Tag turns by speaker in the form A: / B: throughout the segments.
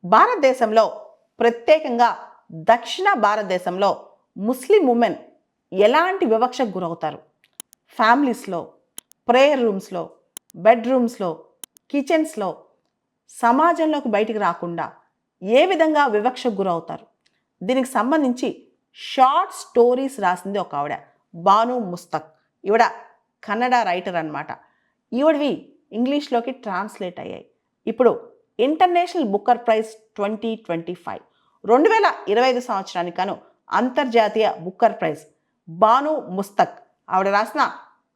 A: భారతదేశంలో ప్రత్యేకంగా దక్షిణ భారతదేశంలో ముస్లిం ఉమెన్ ఎలాంటి వివక్షకు గురవుతారు? ఫ్యామిలీస్‌లో, ప్రేయర్ రూమ్స్‌లో, బెడ్‌రూమ్స్‌లో, కిచెన్స్‌లో, సమాజంలోకి బయటికి రాకుండా ఏ విధంగా వివక్షకు గురవుతారు? దీనికి సంబంధించి షార్ట్ స్టోరీస్ రాసింది ఒక ఆవిడ. బాను ముస్తక్. ఈవిడ కన్నడ రైటర్ అన్నమాట. ఈవిడవి ఇంగ్లీష్‌లోకి ట్రాన్స్‌లేట్ అయ్యాయి. ఇప్పుడు ఇంటర్నేషనల్ బుకర్ ప్రైజ్ 2025 2025 సంవత్సరానికి గాను అంతర్జాతీయ బుకర్ ప్రైజ్ బాను ముస్తక్ ఆవిడ రాసిన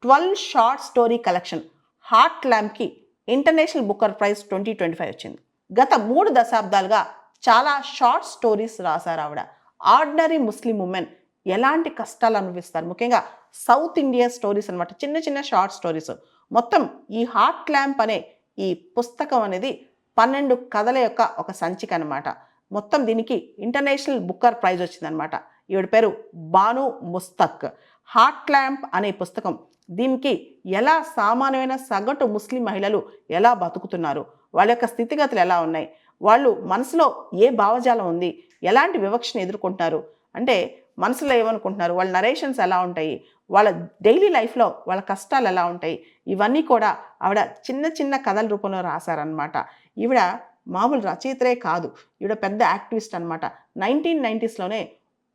A: 12 షార్ట్ స్టోరీ కలెక్షన్ హార్ట్ ల్యాంప్కి ఇంటర్నేషనల్ బుకర్ ప్రైజ్ 2025 వచ్చింది. గత 3 దశాబ్దాలుగా చాలా షార్ట్ స్టోరీస్ రాశారు ఆవిడ. ఆర్డినరీ ముస్లిం ఉమెన్ ఎలాంటి కష్టాలు అనుభవిస్తారు, ముఖ్యంగా సౌత్ ఇండియా స్టోరీస్ అనమాట. చిన్న చిన్న షార్ట్ స్టోరీస్. మొత్తం ఈ హార్ట్ ల్యాంప్ అనే ఈ పుస్తకం అనేది 12 కథల యొక్క ఒక సంచిక అనమాట. మొత్తం దీనికి ఇంటర్నేషనల్ బుకర్ ప్రైజ్ వచ్చిందనమాట. ఈవిడ పేరు బాను ముస్తక్. హార్ట్ ల్యాంప్ అనే పుస్తకం దీనికి ఎలా సామాన్యమైన సగటు ముస్లిం మహిళలు ఎలా బతుకుతున్నారు, వాళ్ళ యొక్క స్థితిగతులు ఎలా ఉన్నాయి, వాళ్ళు మనసులో ఏ భావజాలం ఉంది, ఎలాంటి వివక్షను ఎదుర్కొంటున్నారు, అంటే మనసులో ఏమనుకుంటున్నారు, వాళ్ళ నరేషన్స్ ఎలా ఉంటాయి, వాళ్ళ డైలీ లైఫ్లో వాళ్ళ కష్టాలు ఎలా ఉంటాయి, ఇవన్నీ కూడా ఆవిడ చిన్న చిన్న కథల రూపంలో రాశారనమాట. ఈవిడ మామూలు రచయితరే కాదు, ఈవిడ పెద్ద యాక్టివిస్ట్ అనమాట. 1990స్లోనే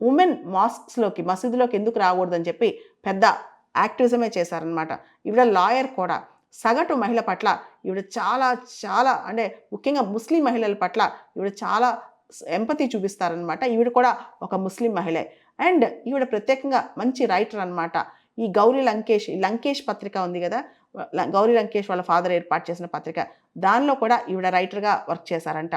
A: ఉమెన్ మాస్క్స్లోకి, మసీదులోకి ఎందుకు రాకూడదని చెప్పి పెద్ద యాక్టివిజమే చేశారనమాట. ఈవిడ లాయర్ కూడా. సగటు మహిళ పట్ల ఈవిడ చాలా చాలా అంటే ముఖ్యంగా ముస్లిం మహిళల పట్ల ఈవిడ చాలా ఎంపతి చూపిస్తారనమాట. ఈవిడ కూడా ఒక ముస్లిం మహిళే. అండ్ ఈవిడ ప్రత్యేకంగా మంచి రైటర్ అనమాట. ఈ గౌరీ లంకేష్, ఈ లంకేష్ పత్రిక ఉంది కదా, గౌరీ లంకేష్ వాళ్ళ ఫాదర్ ఏర్పాటు చేసిన పత్రిక, దానిలో కూడా ఈవిడ రైటర్గా వర్క్ చేశారంట.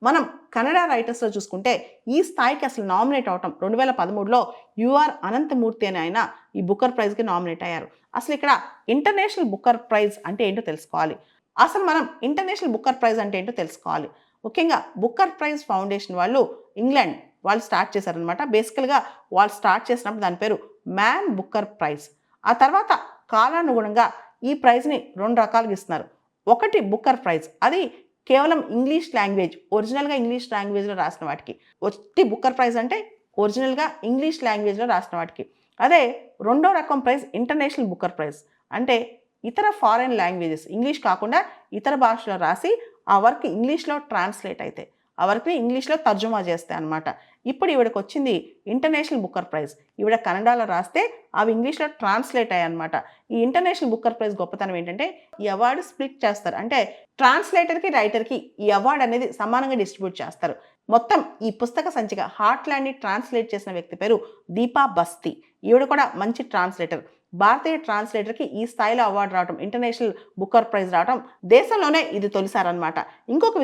A: మనం కన్నడ రైటర్స్లో చూసుకుంటే ఈ స్థాయికి అసలు నామినేట్ అవటం 2013లో యుఆర్ అనంతమూర్తి అని ఆయన ఈ బుకర్ ప్రైజ్కి నామినేట్ అయ్యారు. అసలు ఇక్కడ ఇంటర్నేషనల్ బుకర్ ప్రైజ్ అంటే ఏంటో తెలుసుకోవాలి. అసలు మనం ఇంటర్నేషనల్ బుకర్ ప్రైజ్ అంటే ఏంటో తెలుసుకోవాలి. ముఖ్యంగా బుకర్ ప్రైజ్ ఫౌండేషన్ వాళ్ళు ఇంగ్లాండ్ వాళ్ళు స్టార్ట్ చేశారనమాట. బేసికల్గా వాళ్ళు స్టార్ట్ చేసినప్పుడు దాని పేరు మ్యాన్ బుకర్ ప్రైజ్. ఆ తర్వాత కాలానుగుణంగా ఈ ప్రైజ్ని 2 రకాలుగా ఇస్తున్నారు. ఒకటి బుకర్ ప్రైజ్, అది కేవలం ఇంగ్లీష్ లాంగ్వేజ్, ఒరిజినల్గా ఇంగ్లీష్ లాంగ్వేజ్లో రాసిన వాటికి. ఒట్టి బుకర్ ప్రైజ్ అంటే ఒరిజినల్గా ఇంగ్లీష్ లాంగ్వేజ్లో రాసిన వాటికి. అదే రెండో రకం ప్రైజ్ ఇంటర్నేషనల్ బుకర్ ప్రైజ్, అంటే ఇతర ఫారెన్ లాంగ్వేజెస్, ఇంగ్లీష్ కాకుండా ఇతర భాషలో రాసి ఆ వర్క్ ఇంగ్లీష్లో ట్రాన్స్లేట్ అయితే ఆ వర్క్ని ఇంగ్లీష్లో తర్జుమా చేస్తాయి అనమాట. ఇప్పుడు ఈవిడకి వచ్చింది ఇంటర్నేషనల్ బుకర్ ప్రైజ్. ఈవిడ కన్నడలో రాస్తే అవి ఇంగ్లీష్లో ట్రాన్స్లేట్ అయ్యాయి అనమాట. ఈ ఇంటర్నేషనల్ బుకర్ ప్రైజ్ గొప్పతనం ఏంటంటే ఈ అవార్డు స్ప్లిట్ చేస్తారు, అంటే ట్రాన్స్లేటర్కి రైటర్కి ఈ అవార్డు అనేది సమానంగా డిస్ట్రిబ్యూట్ చేస్తారు. మొత్తం ఈ పుస్తక సంచిక హార్ట్లాండ్ని ట్రాన్స్లేట్ చేసిన వ్యక్తి పేరు దీపా బస్తీ. ఈవిడ కూడా మంచి ట్రాన్స్లేటర్. భారతీయ ట్రాన్స్లేటర్కి ఈ స్థాయిలో అవార్డు రావడం, ఇంటర్నేషనల్ బుకర్ ప్రైజ్ రావడం దేశంలోనే ఇది తొలిసారనమాట. ఇంకొక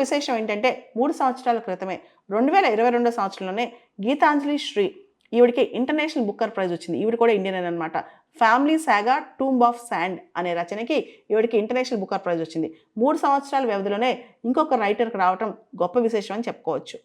A: విశేషం ఏంటంటే 3 సంవత్సరాల క్రితమే 2022 సంవత్సరంలోనే గీతాంజలి శ్రీ ఈవిడికి ఇంటర్నేషనల్ బుకర్ ప్రైజ్ వచ్చింది. ఈవిడ కూడా ఇండియన్ అనమాట. Family saga tomb of sand అనే రచనకి ఈవిడికి ఇంటర్నేషనల్ బుకర్ ప్రైజ్ వచ్చింది. 3 సంవత్సరాల వ్యవధిలోనే ఇంకొక రైటర్కి రావడం గొప్ప విశేషం అని చెప్పుకోవచ్చు.